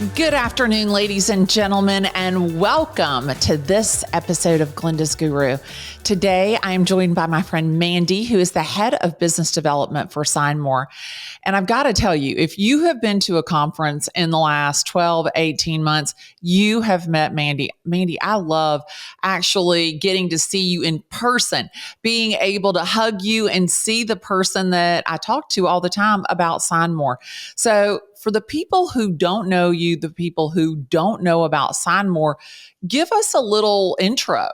Good afternoon, ladies and gentlemen, and welcome to this episode of Glennda's Guru. Today, I am joined by my friend Mandy, who is the head of business development for SignMore. And I've got to tell you, if you have been to a conference in the last 12, 18 months, you have met Mandy. Mandy, I love actually getting to see you in person, being able to hug you and see the person that I talk to all the time about SignMore. So for the people who don't know you, the people who don't know about SignMore, give us a little intro.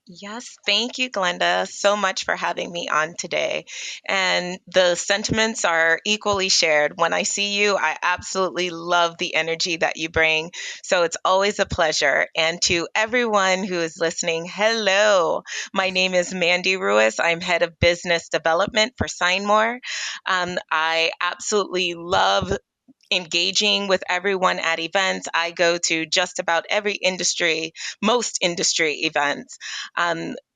Yes, thank you, Glenda, so much for having me on today. And the sentiments are equally shared. When I see you, I absolutely love the energy that you bring. So it's always a pleasure. And to everyone who is listening, hello. My name is Mandy Ruiz. I'm head of business development for SignMore. I absolutely love engaging with everyone at events. I go to just about every industry, most industry events.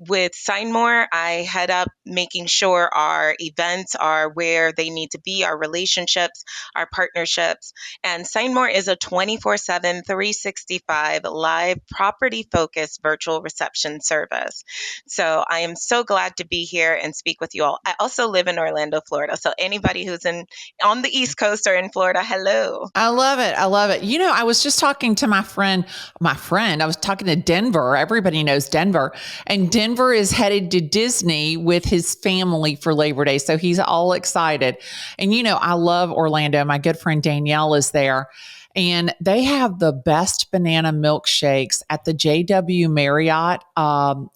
With SignMore, I head up making sure our events are where they need to be, our relationships, our partnerships. And SignMore is a 24/7, 365 live property-focused virtual reception service. So I am so glad to be here and speak with you all. I also live in Orlando, Florida. So anybody who's on the East Coast or in Florida, hello. I love it. I love it. You know, I was just talking to my friend, I was talking to Denver. Everybody knows Denver. And Denver is headed to Disney with his family for Labor Day. So he's all excited. And, you know, I love Orlando. My good friend Danielle is there. And they have the best banana milkshakes at the JW Marriott on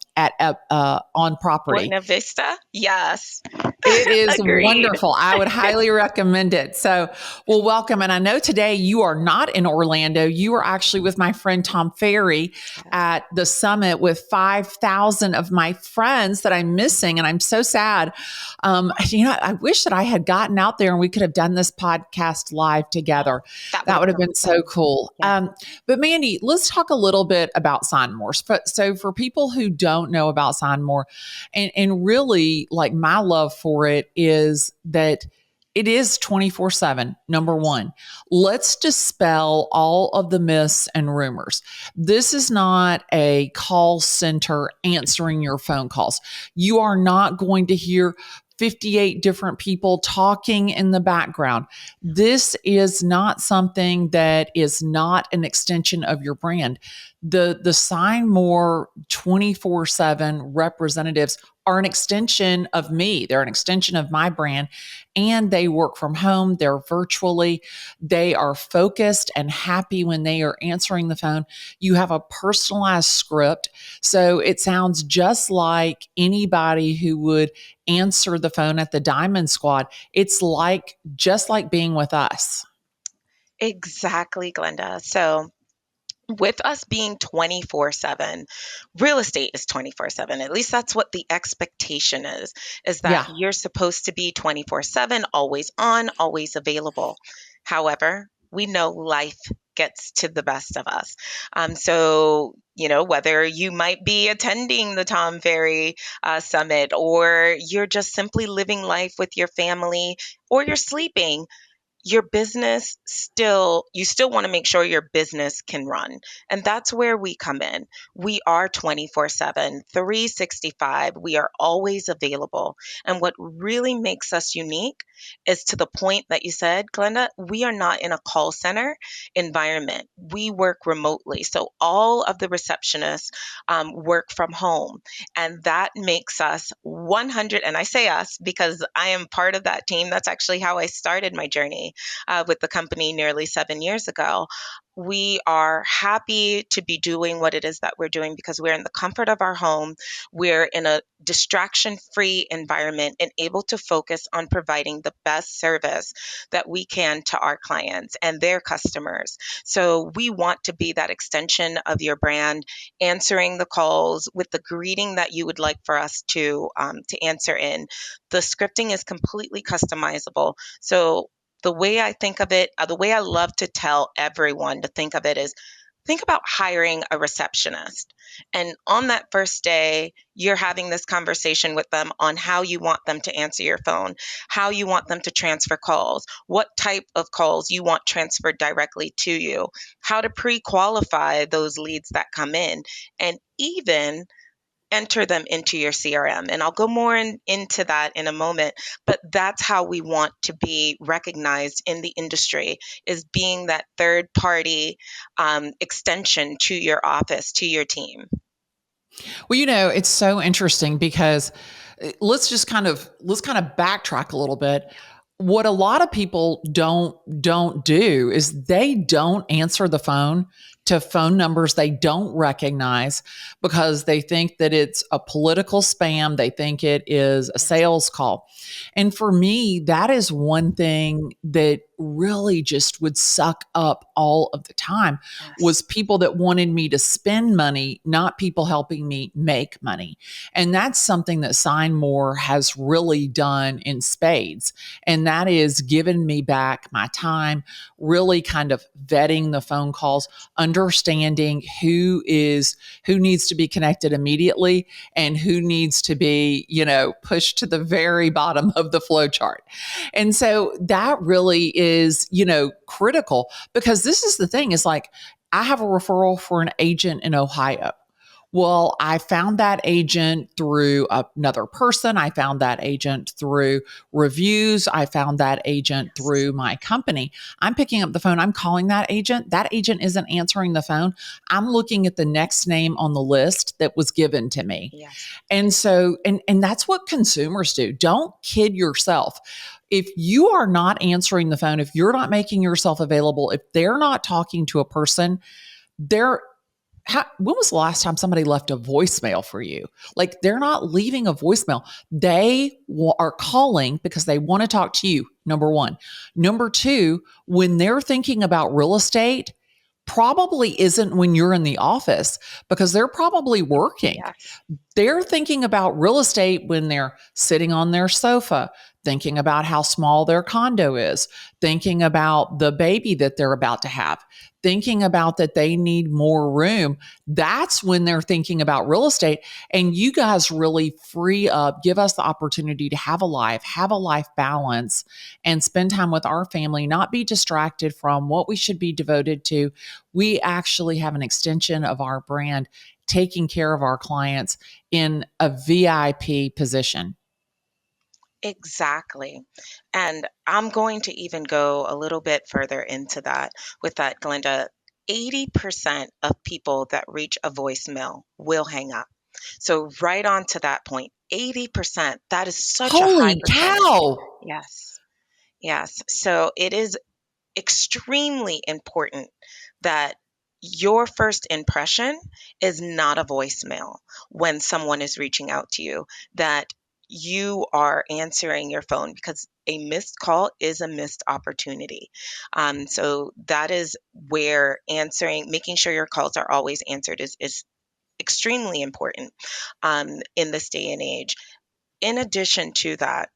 property. Buena Vista? Yes. It is Agreed. wonderful. I would highly recommend it. So, well, welcome. And I know today you are not in Orlando. You are actually with my friend Tom Ferry at the summit with 5,000 of my friends that I'm missing. And I'm so sad. I wish that I had gotten out there and we could have done this podcast live together. That would have been so cool. Yeah. But Mandy, let's talk a little bit about SignMore. So for people who don't know about SignMore, and really like my love for it is that it is 24/7. Number one, let's dispel all of the myths and rumors. This is not a call center answering your phone calls. You are not going to hear 58 different people talking in the background. This is not something that is not an extension of your brand. The SignMore 24/7 representatives are an extension of me. They're an extension of my brand, and they work from home. They're virtually. They are focused and happy when they are answering the phone. You have a personalized script. So it sounds just like anybody who would answer the phone at the Diamond Squad. It's just like being with us. Exactly, Glenda. So with us being 24/7, real estate is 24/7. At least that's what the expectation is that you're supposed to be 24/7, always on, always available. However, we know life gets to the best of us. So, whether you might be attending the Tom Ferry Summit, or you're just simply living life with your family, or you're sleeping, your business you still want to make sure your business can run. And that's where we come in. We are 24/7, 365. We are always available. And what really makes us unique is, to the point that you said, Glenda, we are not in a call center environment. We work remotely. So all of the receptionists work from home. And that makes us 100, and I say us because I am part of that team. That's actually how I started my journey with the company nearly 7 years ago. We are happy to be doing what it is that we're doing because we're in the comfort of our home. We're in a distraction-free environment and able to focus on providing the best service that we can to our clients and their customers. So we want to be that extension of your brand, answering the calls with the greeting that you would like for us to answer in. The scripting is completely customizable. So the way I think of it, the way I love to tell everyone to think of it is, Think about hiring a receptionist. And on that first day, you're having this conversation with them on how you want them to answer your phone, how you want them to transfer calls, what type of calls you want transferred directly to you, how to pre qualify those leads that come in, and even enter them into your CRM. And I'll go more into that in a moment, but that's how we want to be recognized in the industry, is being that third party extension to your office, to your team. Well, it's so interesting because let's kind of backtrack a little bit. What a lot of people don't do is they don't answer the phone to phone numbers they don't recognize because they think that it's a political spam. They think it is a sales call. And for me, that is one thing that really just would suck up all of the time was people that wanted me to spend money, not people helping me make money. And that's something that SignMore has really done in spades. And that is given me back my time, really kind of vetting the phone calls, understanding who needs to be connected immediately and who needs to be, pushed to the very bottom of the flow chart. And so that really is, critical, because this is the thing, is like, I have a referral for an agent in Ohio. Well, I found that agent through another person. I found that agent through reviews. I found that agent through my company. I'm picking up the phone. I'm calling that agent. That agent isn't answering the phone. I'm looking at the next name on the list that was given to me. Yes. And so, and that's what consumers do. Don't kid yourself. If you are not answering the phone, if you're not making yourself available, if they're not talking to a person, when was the last time somebody left a voicemail for you? Like, they're not leaving a voicemail. They are calling because they want to talk to you, number one. Number two, when they're thinking about real estate, probably isn't when you're in the office, because they're probably working. Yes. They're thinking about real estate when they're sitting on their sofa, thinking about how small their condo is, thinking about the baby that they're about to have, thinking about that they need more room. That's when they're thinking about real estate. And you guys really free up, give us the opportunity to have a life balance, and spend time with our family, not be distracted from what we should be devoted to. We actually have an extension of our brand, taking care of our clients in a VIP position. Exactly. And I'm going to even go a little bit further into that with that, Glenda. 80% of people that reach a voicemail will hang up. So, right on to that point, 80%, that is such a high Holy percentage. cow. Yes. Yes. So, it is extremely important that your first impression is not a voicemail when someone is reaching out to you, that you are answering your phone, because a missed call is a missed opportunity. So that is where making sure your calls are always answered is extremely important in this day and age. In addition to that,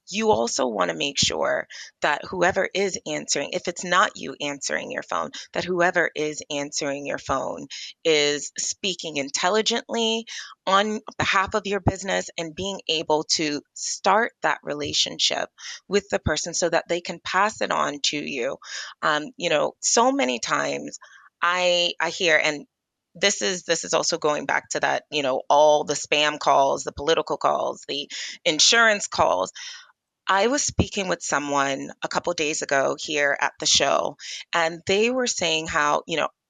you also want to make sure that whoever is answering, if it's not you answering your phone, that whoever is answering your phone is speaking intelligently on behalf of your business and being able to start that relationship with the person so that they can pass it on to you. So many times I hear, and this is also going back to that, all the spam calls, the political calls, the insurance calls. I was speaking with someone a couple days ago here at the show, and they were saying how,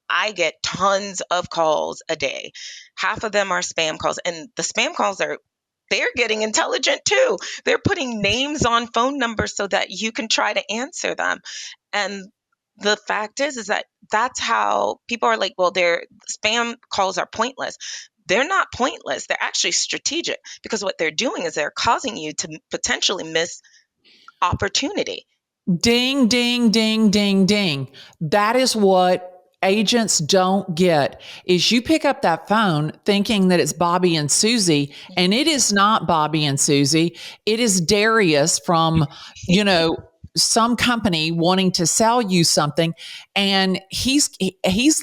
I get tons of calls a day. Half of them are spam calls, and the spam calls they're getting intelligent too. They're putting names on phone numbers so that you can try to answer them. And the fact is that that's how people are like, well, their spam calls are pointless. They're not pointless. They're actually strategic, because what they're doing is they're causing you to potentially miss opportunity. Ding, ding, ding, ding, ding. That is what agents don't get, is you pick up that phone thinking that it's Bobby and Susie, and it is not Bobby and Susie. It is Darius from, some company wanting to sell you something, and he's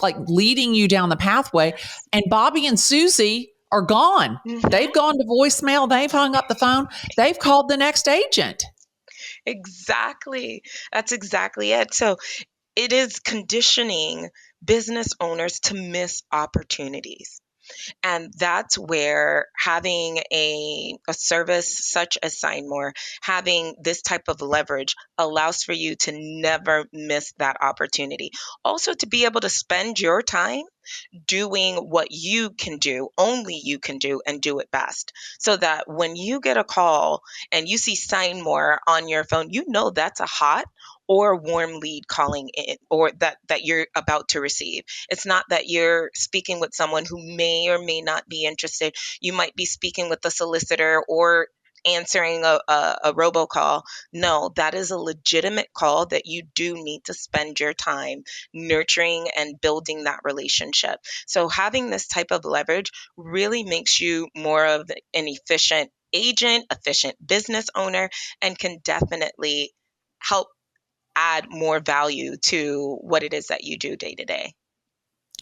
like leading you down the pathway, and Bobby and Susie are gone. They've gone to voicemail. They've hung up the phone. They've called the next agent. Exactly. That's exactly it. So it is conditioning business owners to miss opportunities. And that's where having a service such as SignMore, having this type of leverage allows for you to never miss that opportunity. Also, to be able to spend your time doing what you can do, only you can do, and do it best. So that when you get a call and you see SignMore on your phone, you know that's a hot or warm lead calling in, or that you're about to receive. It's not that you're speaking with someone who may or may not be interested. You might be speaking with a solicitor or answering a robocall. No, that is a legitimate call that you do need to spend your time nurturing and building that relationship. So having this type of leverage really makes you more of an efficient agent, efficient business owner, and can definitely help add more value to what it is that you do day to day.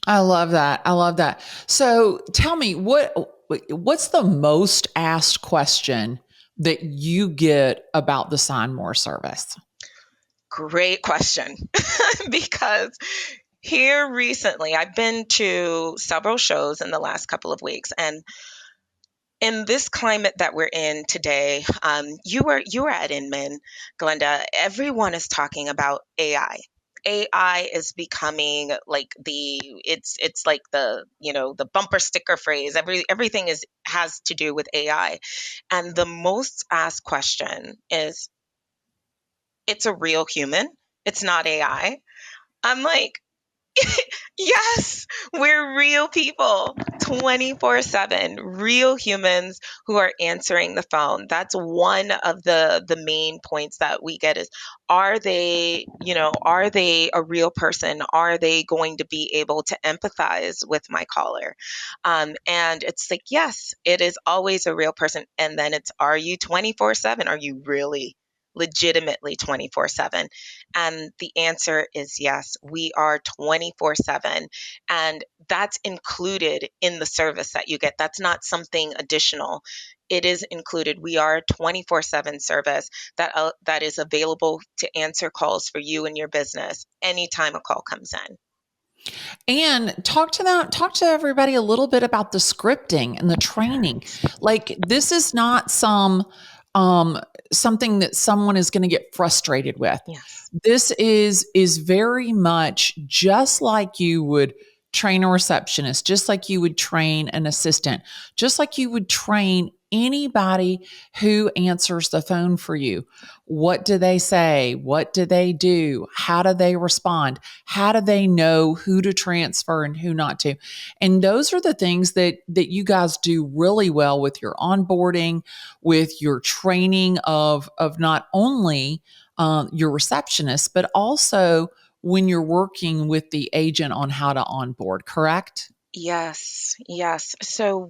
I love that. I love that. So tell me, what's the most asked question that you get about the SignMore service? Great question. Because here recently, I've been to several shows in the last couple of weeks, and in this climate that we're in today, you were at Inman, Glenda. Everyone is talking about AI. AI is becoming like it's like the bumper sticker phrase. Everything has to do with AI, and the most asked question is, "It's a real human. It's not AI." I'm like, yes, we're real people 24/7, real humans who are answering the phone. That's one of the main points that we get is, are they a real person? Are they going to be able to empathize with my caller? And it's like, yes, it is always a real person. And then it's, are you 24/7? Are you really legitimately 24/7? And the answer is yes, we are 24/7. And that's included in the service that you get. That's not something additional. It is included. We are a 24/7 service that is available to answer calls for you and your business anytime a call comes in. And talk to everybody a little bit about the scripting and the training. Like, this is not something that someone is going to get frustrated with. Yes. This is very much just like you would train a receptionist, just like you would train an assistant, just like you would train anybody who answers the phone for you. What do they say? What do they do? How do they respond? How do they know who to transfer and who not to? And those are the things that you guys do really well with your onboarding, with your training of not only your receptionist, but also when you're working with the agent on how to onboard, correct? Yes, yes. So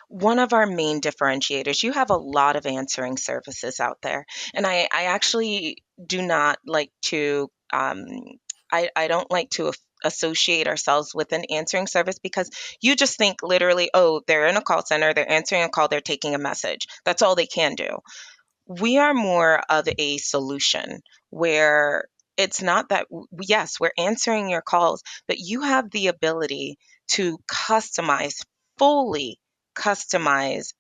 one of our main differentiators, you have a lot of answering services out there. And I actually do not like to, I don't like to associate ourselves with an answering service, because you just think literally, oh, they're in a call center, they're answering a call, they're taking a message. That's all they can do. We are more of a solution where it's not that, yes, we're answering your calls, but you have the ability to fully customize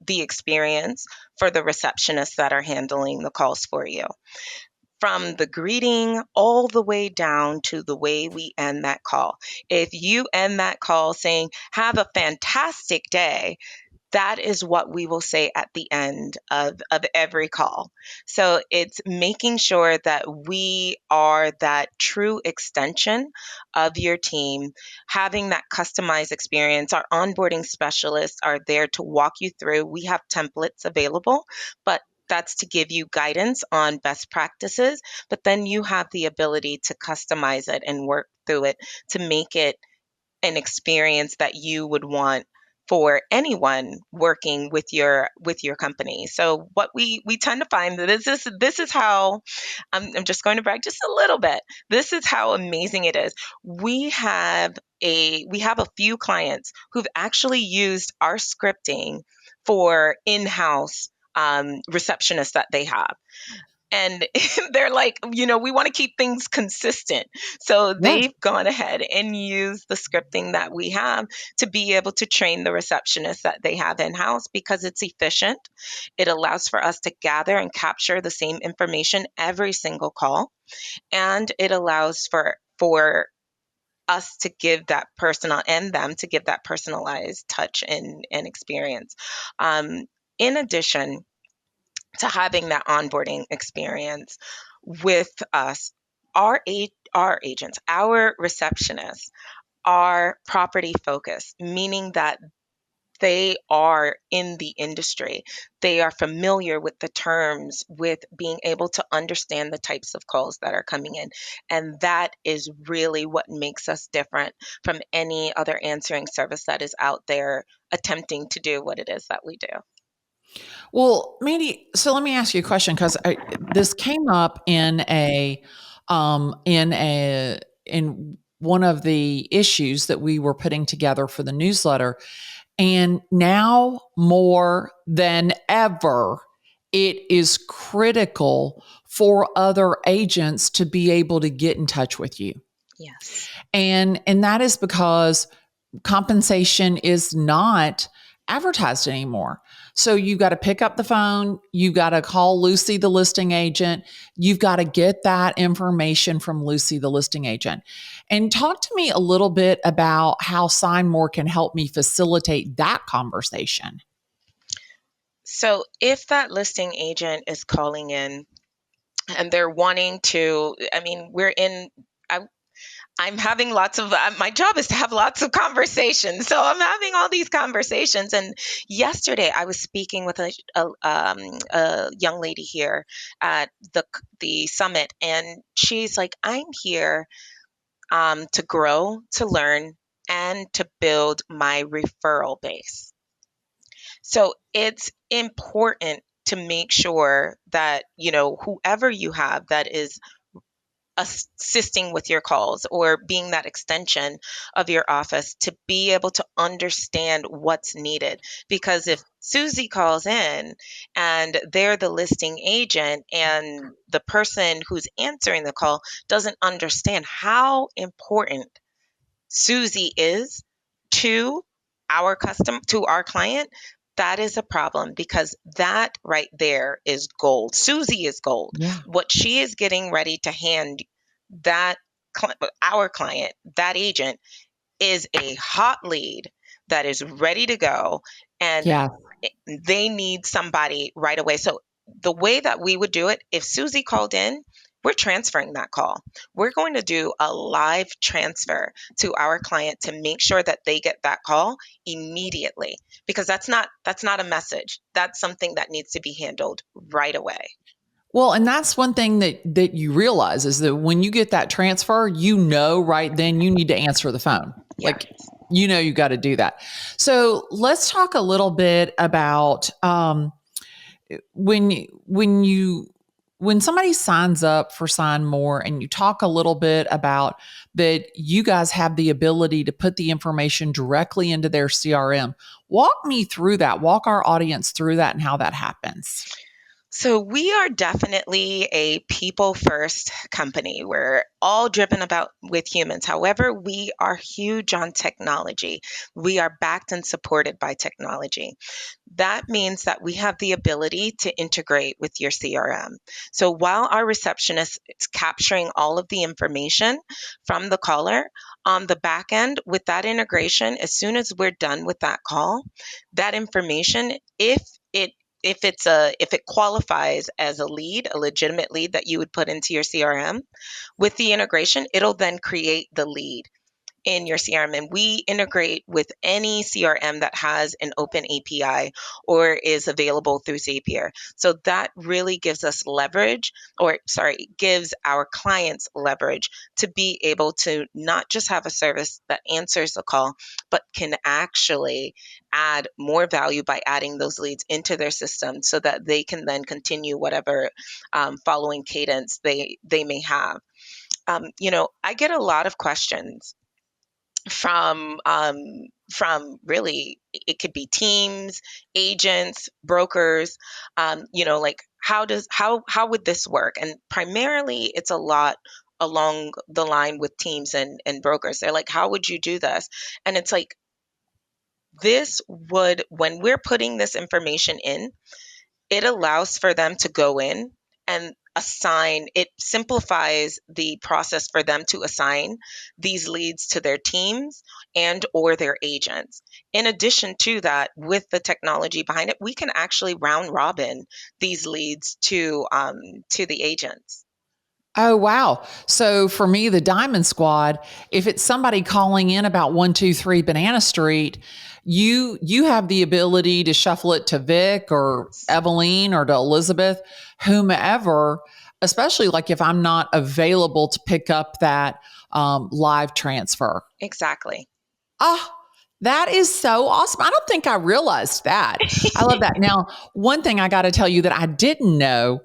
the experience for the receptionists that are handling the calls for you. From the greeting all the way down to the way we end that call. If you end that call saying, "Have a fantastic day," that is what we will say at the end of every call. So it's making sure that we are that true extension of your team, having that customized experience. Our onboarding specialists are there to walk you through. We have templates available, but that's to give you guidance on best practices. But then you have the ability to customize it and work through it to make it an experience that you would want for anyone working with your company. So what we tend to find that this is how I'm just going to brag just a little bit. This is how amazing it is. We have a few clients who've actually used our scripting for in-house receptionists that they have. And they're like, we want to keep things consistent. So Yeah. they've gone ahead and used the scripting that we have to be able to train the receptionists that they have in house, because it's efficient. It allows for us to gather and capture the same information every single call. And it allows for us to give that personal and them to give that personalized touch and experience. In addition to having that onboarding experience with us, our agents, our receptionists are property focused, meaning that they are in the industry. They are familiar with the terms, with being able to understand the types of calls that are coming in. And that is really what makes us different from any other answering service that is out there attempting to do what it is that we do. Well, Mandy, so let me ask you a question, because this came up in one of the issues that we were putting together for the newsletter, and now more than ever, it is critical for other agents to be able to get in touch with you. Yes. And that is because compensation is not advertised anymore. So you've got to pick up the phone, you've got to call Lucy, the listing agent, you've got to get that information from Lucy, the listing agent. And talk to me a little bit about how SignMore can help me facilitate that conversation. So if that listing agent is calling in and they're wanting to, I'm having lots of, my job is to have lots of conversations. So I'm having all these conversations. And yesterday I was speaking with a young lady here at the summit. And she's like, I'm here to grow, to learn, and to build my referral base. So it's important to make sure that, whoever you have that is assisting with your calls or being that extension of your office, to be able to understand what's needed. Because if Susie calls in and they're the listing agent and the person who's answering the call doesn't understand how important Susie is to to our client, that is a problem, because that right there is gold. Susie is gold. Yeah. What she is getting ready to hand that our client, that agent, is a hot lead that is ready to go, and Yeah. they need somebody right away. So the way that we would do it, if Susie called in, we're transferring that call. We're going to do a live transfer to our client to make sure that they get that call immediately, because that's not a message. That's something that needs to be handled right away. Well, and that's one thing that you realize is that when you get that transfer, right then you need to answer the phone. Yeah. Like, you got to do that. So let's talk a little bit about when somebody signs up for SignMore, and you talk a little bit about that you guys have the ability to put the information directly into their CRM. Walk me through that. Walk our audience through that and how that happens. So we are definitely a people first company. We're all driven about with humans. However, we are huge on technology. We are backed and supported by technology. That means that we have the ability to integrate with your CRM. So while our receptionist is capturing all of the information from the caller, on the back end with that integration, as soon as we're done with that call, that information, if it qualifies as a lead, a legitimate lead that you would put into your CRM, with the integration, it'll then create the lead. in your CRM, and we integrate with any CRM that has an open API or is available through Zapier. So that really gives us leverage, or sorry, gives our clients leverage to be able to not just have a service that answers the call, but can actually add more value by adding those leads into their system so that they can then continue whatever following cadence they may have. I get a lot of questions from really, it could be teams, agents, brokers, like how would this work? And primarily it's a lot along the line with teams and brokers. They're like, how would you do this? And it's like, when we're putting this information in, it allows for them to go in and assign, it simplifies the process for them to assign these leads to their teams and or their agents. In addition to that, with the technology behind it, we can actually round robin these leads to the agents. Oh, wow. So for me, the Diamond Squad, if it's somebody calling in about 123 Banana Street, you have the ability to shuffle it to Vic or Eveline or to Elizabeth, whomever, especially like if I'm not available to pick up that live transfer. Exactly. Oh, that is so awesome. I don't think I realized that. I love that. Now, one thing I got to tell you that I didn't know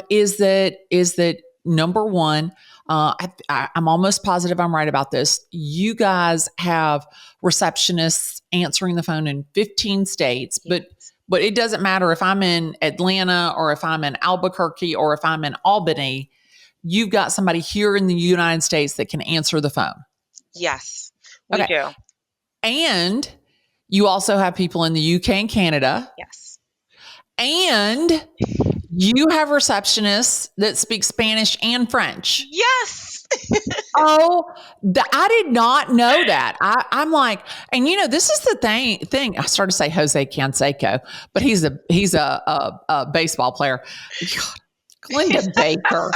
is that number one, I'm almost positive I'm right about this. You guys have receptionists answering the phone in 15 states, but it doesn't matter if I'm in Atlanta or if I'm in Albuquerque or if I'm in Albany. You've got somebody here in the United States that can answer the phone. Yes, we do. And you also have people in the UK and Canada. Yes. And you have receptionists that speak Spanish and French. Yes. I did not know that. I'm like, and this is the thing. I started to say Jose Canseco, but he's a baseball player. God, Glennda Baker.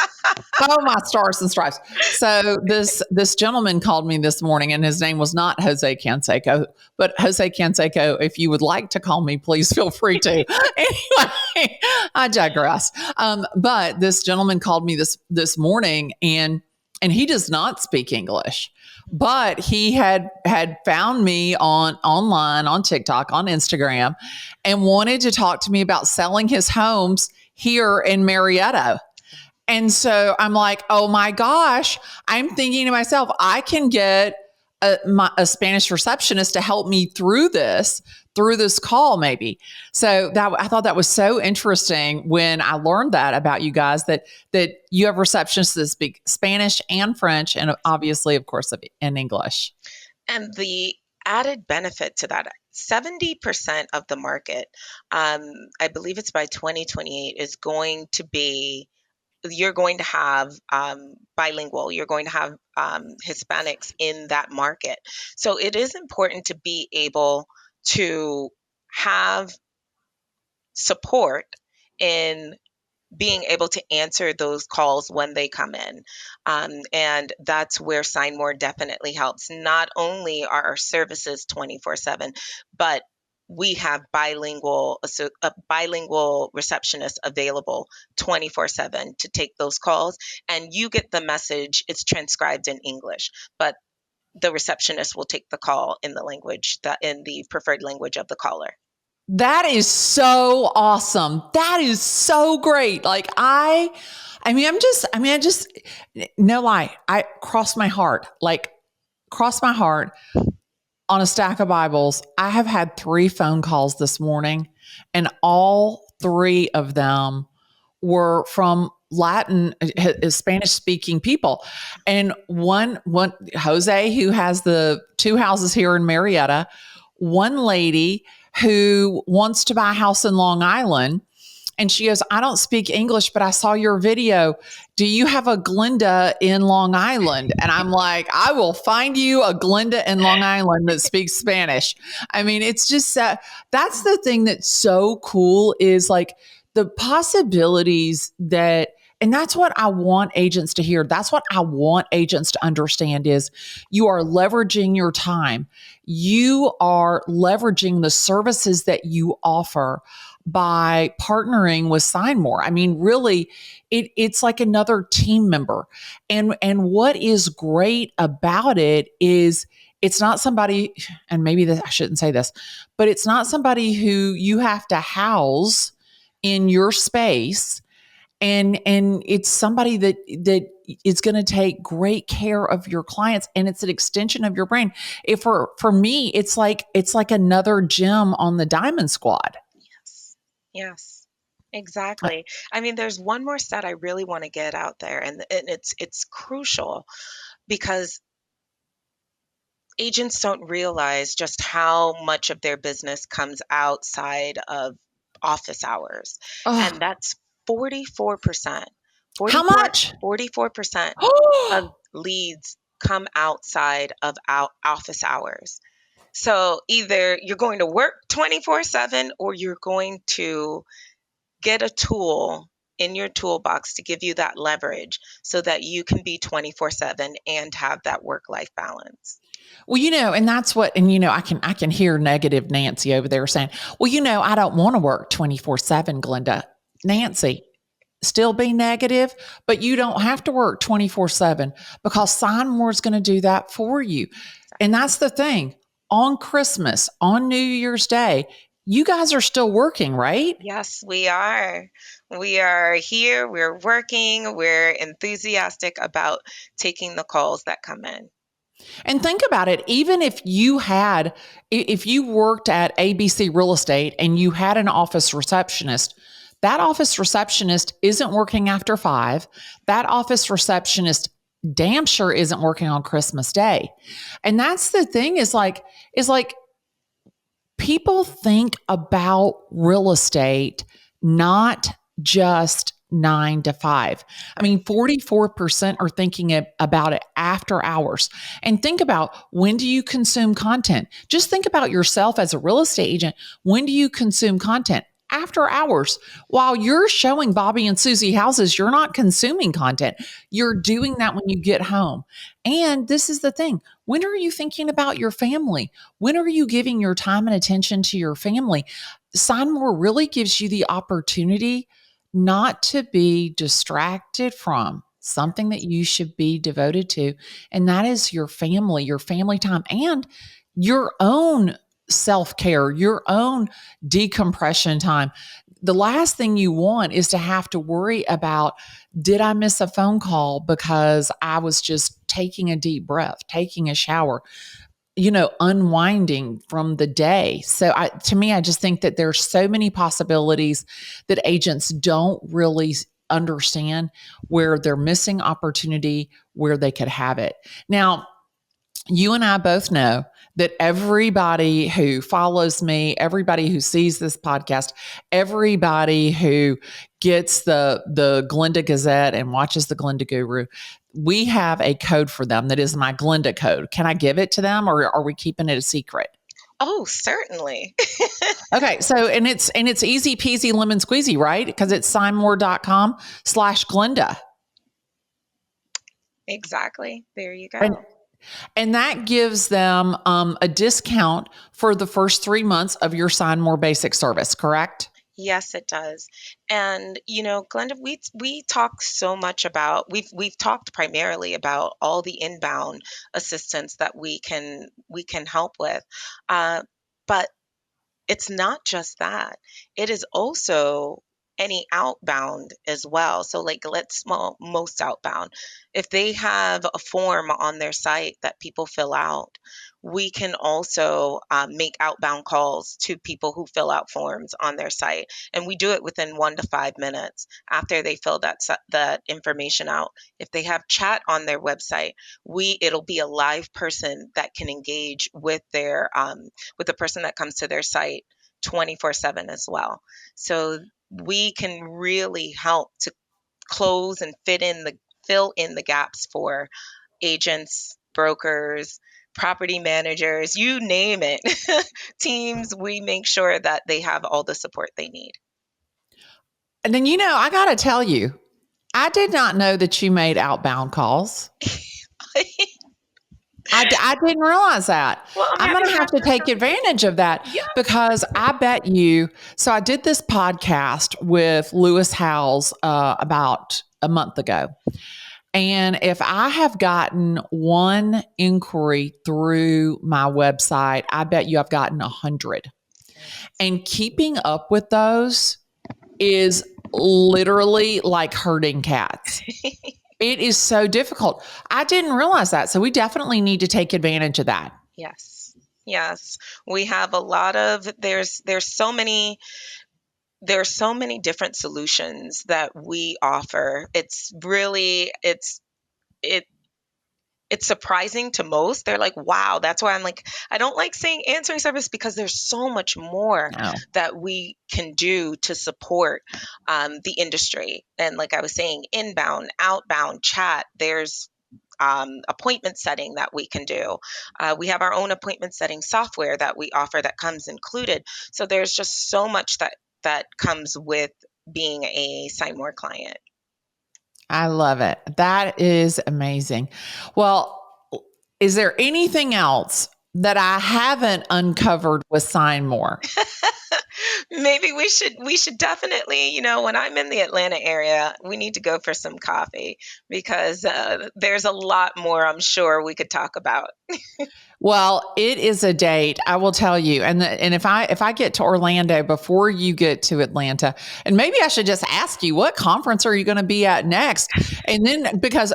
Oh, my stars and stripes. So this gentleman called me this morning, and his name was not Jose Canseco, but Jose Canseco, if you would like to call me, please feel free to. Anyway, I digress. But this gentleman called me this morning, and he does not speak English, but he had found me online, on TikTok, on Instagram, and wanted to talk to me about selling his homes here in Marietta. And so I'm like, oh my gosh, I'm thinking to myself, I can get a Spanish receptionist to help me through this call maybe. So I thought that was so interesting when I learned that about you guys, that you have receptionists that speak Spanish and French, and obviously, of course, in English. And the added benefit to that, 70% of the market, I believe it's by 2028, is going to be, you're going to have bilingual, you're going to have Hispanics in that market. So it is important to be able to have support in being able to answer those calls when they come in. And that's where SignMore definitely helps. Not only are our services 24/7, but we have a bilingual receptionist available 24/7 to take those calls. And you get the message, it's transcribed in English, but the receptionist will take the call in the preferred language of the caller. That is so awesome. That is so great. Like I just, no lie. I crossed my heart on a stack of Bibles. I have had 3 phone calls this morning, and all 3 of them were from Latin, Spanish speaking people. And one, Jose, who has the 2 houses here in Marietta, one lady who wants to buy a house in Long Island. And she goes, I don't speak English, but I saw your video. Do you have a Glennda in Long Island? And I'm like, I will find you a Glennda in Long Island that speaks Spanish. I mean, it's just that's the thing that's so cool, is like the possibilities that And that's what I want agents to hear. That's what I want agents to understand is you are leveraging your time. You are leveraging the services that you offer by partnering with SignMore. I mean, really, it's like another team member. And what is great about it is it's not somebody, and maybe this, I shouldn't say this, but it's not somebody who you have to house in your space, and it's somebody that is going to take great care of your clients, and it's an extension of your brain. If for me, it's like another gem on the diamond squad. Yes, exactly. I mean, there's one more stat I really want to get out there, and it's crucial because agents don't realize just how much of their business comes outside of office hours. And Oh, that's 44%. how 44, much? 44% of leads come outside of office hours. So either you're going to work 24/7 or you're going to get a tool in your toolbox to give you that leverage so that you can be 24/7 and have that work-life balance. Well, and that's what, and I can hear negative Nancy over there saying, well, I don't want to work 24/7, Glenda. Nancy, still be negative, but you don't have to work 24/7 because SignMore is going to do that for you. And that's the thing. On Christmas, on New Year's Day, you guys are still working, right? Yes, we are. We are here, we're working, we're enthusiastic about taking the calls that come in. And think about it, even if you worked at ABC Real Estate and you had an office receptionist, that office receptionist isn't working after 5. That office receptionist damn sure isn't working on Christmas Day. And that's the thing is like people think about real estate not just 9 to 5. I mean, 44% are thinking about it after hours. And think about, when do you consume content? Just think about yourself as a real estate agent. When do you consume content? After hours. While you're showing Bobby and Susie houses, you're not consuming content. You're doing that when you get home. And this is the thing. When are you thinking about your family? When are you giving your time and attention to your family? SignMore really gives you the opportunity not to be distracted from something that you should be devoted to, and that is your family time, and your own self-care, your own decompression time. The last thing you want is to have to worry about, did I miss a phone call because I was just taking a deep breath, taking a shower, unwinding from the day. So to me, I just think that there's so many possibilities that agents don't really understand, where they're missing opportunity where they could have it. Now, you and I both know that everybody who follows me, everybody who sees this podcast, everybody who gets the Glennda Gazette and watches the Glennda Guru, we have a code for them that is my Glennda code. Can I give it to them, or are we keeping it a secret? Oh, certainly. Okay. So, and it's easy peasy lemon squeezy, right? Because it's signmore.com/Glennda. Exactly. There you And go. And that gives them a discount for the first 3 months of your SignMore basic service, correct? Yes, it does. And Glenda, we talk so much about we've talked primarily about all the inbound assistance that we can help with. Uh, but it's not just that. It is also any outbound as well. So like most outbound. If they have a form on their site that people fill out, we can also make outbound calls to people who fill out forms on their site. And we do it within 1 to 5 minutes after they fill that information out. If they have chat on their website, it'll be a live person that can engage with the person that comes to their site 24/7 as well. So we can really help to close and fill in the gaps for agents, brokers, property managers, you name it. Teams, we make sure that they have all the support they need. And then, I got to tell you, I did not know that you made outbound calls. I didn't realize that. Well, I'm I'm going happy to to have have to this take conversation. advantage of that Yeah. because I bet you. So I did this podcast with Lewis Howes about a month ago. And if I have gotten one inquiry through my website, I bet you I've gotten 100. And keeping up with those is literally like herding cats. It is so difficult. I didn't realize that. So we definitely need to take advantage of that. Yes. Yes. We have a lot of there's so many different solutions that we offer. It's really it it's surprising to most. They're like, wow, that's why I'm like, I don't like saying answering service because there's so much more No. that we can do to support the industry. And like I was saying, inbound, outbound, chat, there's appointment setting that we can do. We have our own appointment setting software that we offer that comes included. So there's just so much that comes with being a SignMore client. I love it. That is amazing. Well, is there anything else that I haven't uncovered with SignMore? Maybe we should definitely, when I'm in the Atlanta area, we need to go for some coffee because there's a lot more I'm sure we could talk about. Well, it is a date, I will tell you. And if I get to Orlando before you get to Atlanta, and maybe I should just ask you, what conference are you going to be at next? And then because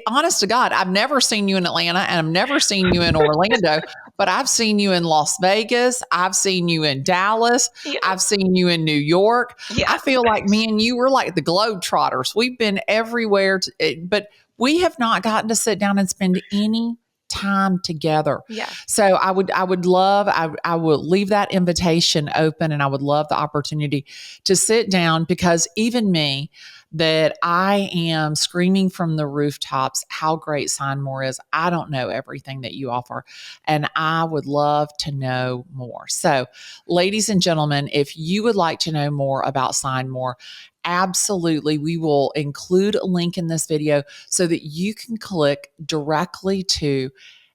honest to God, I've never seen you in Atlanta and I've never seen you in Orlando, but I've seen you in Las Vegas, I've seen you in Dallas, Yeah. I've seen you in New York. Yeah. I feel like me and you were like the Globetrotters. We've been everywhere, but we have not gotten to sit down and spend any time together. Yeah. So I would love, I will leave that invitation open, and I would love the opportunity to sit down, because even me, that I am screaming from the rooftops how great SignMore is. I don't know everything that you offer, and I would love to know more. So, ladies and gentlemen, if you would like to know more about SignMore, absolutely, we will include a link in this video so that you can click directly to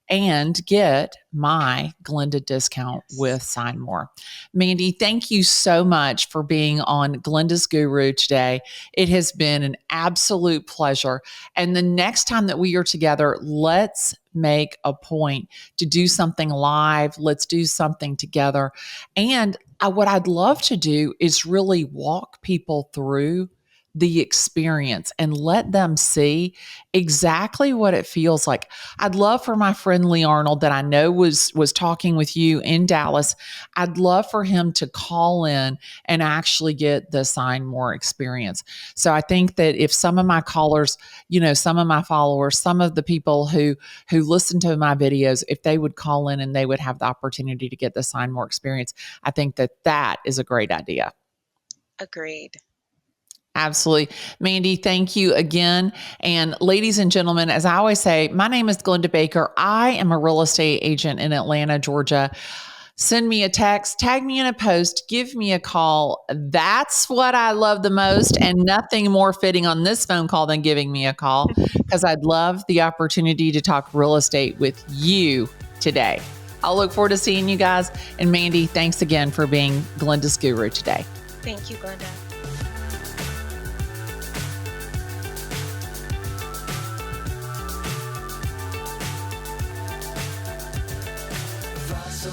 and get my Glennda discount with SignMore. Mandy, thank you so much for being on Glennda's Guru today. It has been an absolute pleasure. And the next time that we are together, let's make a point to do something live. Let's do something together. And what I'd love to do is really walk people through the experience and let them see exactly what it feels like. I'd love for my friend Lee Arnold, that I know was talking with you in Dallas, I'd love for him to call in and actually get the SignMore experience. So I think that if some of my callers, some of my followers, some of the people who listen to my videos, if they would call in and they would have the opportunity to get the SignMore experience, I think that is a great idea. Agreed. Absolutely. Mandy, thank you again. And ladies and gentlemen, as I always say, my name is Glennda Baker. I am a real estate agent in Atlanta, Georgia. Send me a text, tag me in a post, give me a call. That's what I love the most, and nothing more fitting on this phone call than giving me a call, because I'd love the opportunity to talk real estate with you today. I'll look forward to seeing you guys. And Mandy, thanks again for being Glennda's Guru today. Thank you, Glennda. So